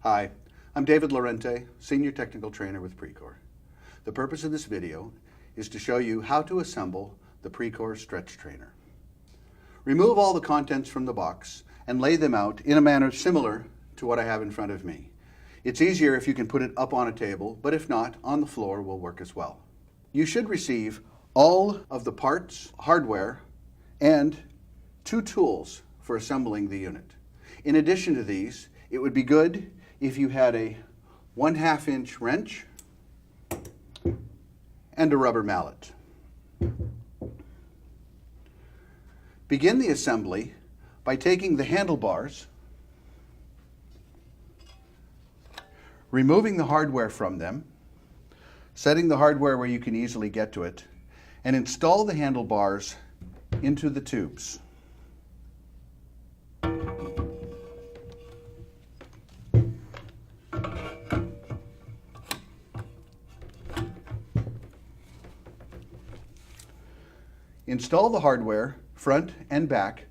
Hi, I'm David Lorente, Senior Technical Trainer with Precor. The purpose of this video is to show you how to assemble the Precor Stretch Trainer. Remove all the contents from the box and lay them out in a manner similar to what I have in front of me. It's easier if you can put it up on a table, but if not, on the floor will work as well. You should receive all of the parts, hardware, and 2 tools for assembling the unit. In addition to these, it would be good if you had a 1/2 inch wrench and a rubber mallet. Begin the assembly by taking the handlebars, removing the hardware from them, setting the hardware where you can easily get to it, and install the handlebars into the tubes. Install the hardware front and back,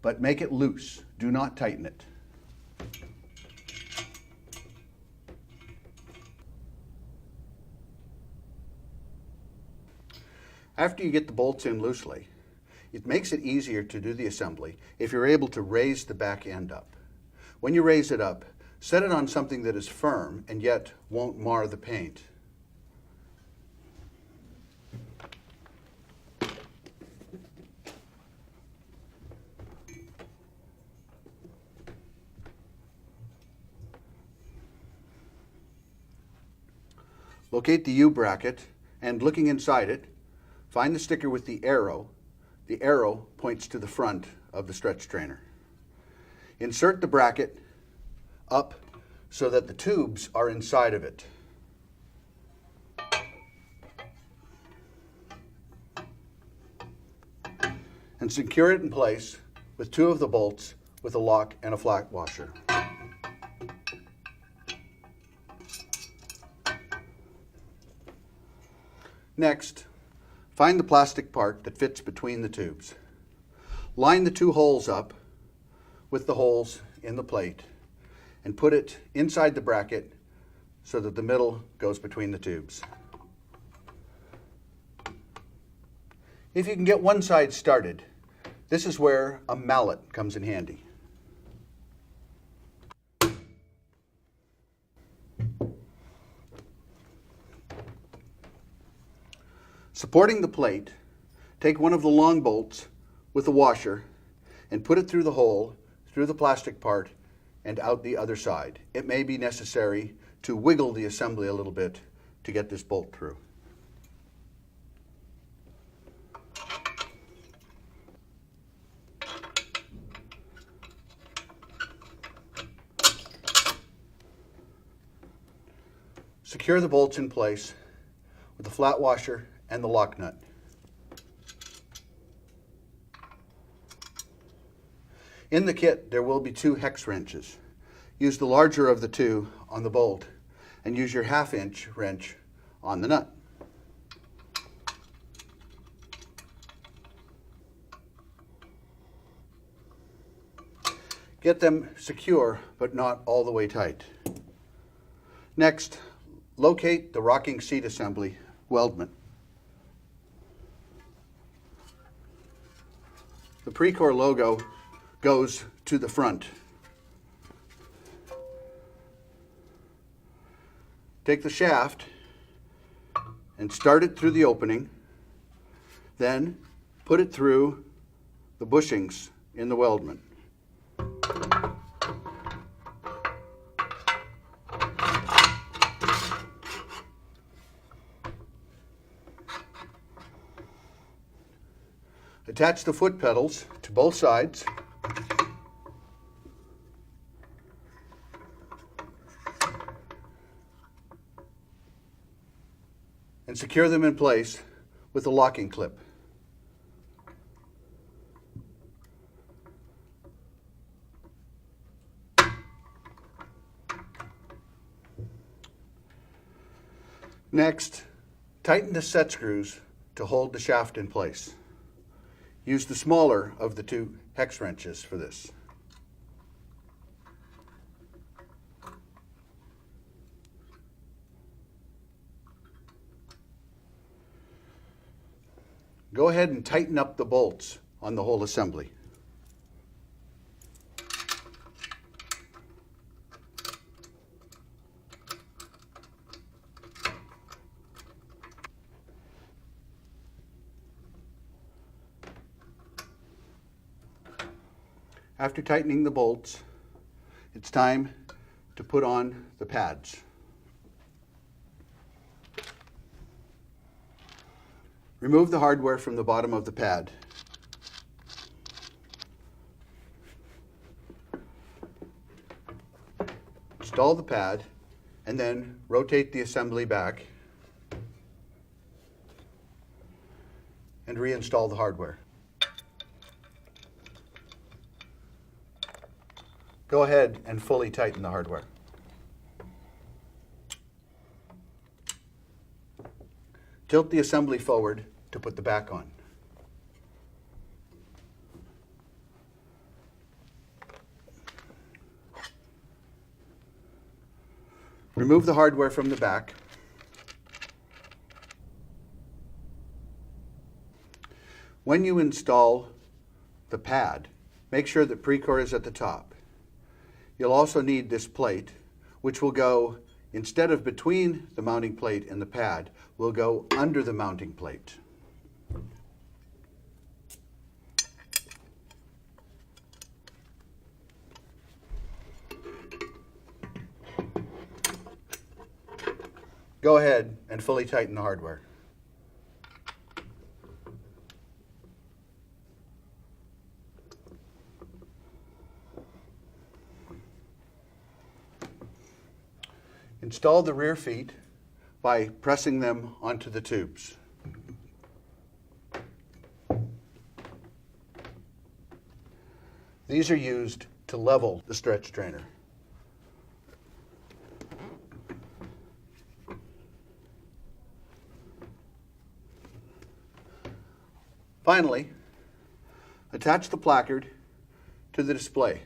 but make it loose. Do not tighten it. After you get the bolts in loosely, it makes it easier to do the assembly if you're able to raise the back end up. When you raise it up, set it on something that is firm and yet won't mar the paint. Locate the U-bracket and, looking inside it, find the sticker with the arrow. The arrow points to the front of the stretch trainer. Insert the bracket up so that the tubes are inside of it. And secure it in place with 2 of the bolts with a lock and a flat washer. Next, find the plastic part that fits between the tubes. Line the 2 holes up with the holes in the plate and put it inside the bracket so that the middle goes between the tubes. If you can get one side started, this is where a mallet comes in handy. Supporting the plate, take one of the long bolts with a washer and put it through the hole, through the plastic part, and out the other side. It may be necessary to wiggle the assembly a little bit to get this bolt through. Secure the bolts in place with the flat washer and the lock nut. In the kit, there will be 2 hex wrenches. Use the larger of the 2 on the bolt and use your 1/2 inch wrench on the nut. Get them secure, but not all the way tight. Next, locate the rocking seat assembly weldment. The Precor logo goes to the front. Take the shaft and start it through the opening, then put it through the bushings in the weldment. Attach the foot pedals to both sides. And secure them in place with a locking clip. Next, tighten the set screws to hold the shaft in place. Use the smaller of the 2 hex wrenches for this. Go ahead and tighten up the bolts on the whole assembly. After tightening the bolts, it's time to put on the pads. Remove the hardware from the bottom of the pad. Install the pad and then rotate the assembly back and reinstall the hardware. Go ahead and fully tighten the hardware. Tilt the assembly forward to put the back on. Remove the hardware from the back. When you install the pad, make sure that Precor is at the top. You'll also need this plate, which will go, instead of between the mounting plate and the pad, will go under the mounting plate. Go ahead and fully tighten the hardware. Install the rear feet by pressing them onto the tubes. These are used to level the stretch trainer. Finally, attach the placard to the display.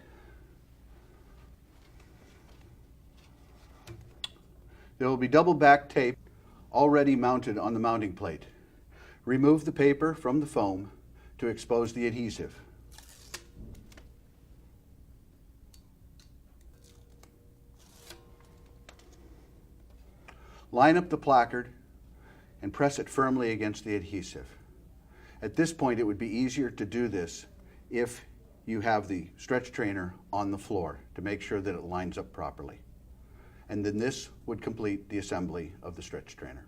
There will be double back tape already mounted on the mounting plate. Remove the paper from the foam to expose the adhesive. Line up the placard and press it firmly against the adhesive. At this point, it would be easier to do this if you have the stretch trainer on the floor to make sure that it lines up properly. And then this would complete the assembly of the stretch trainer.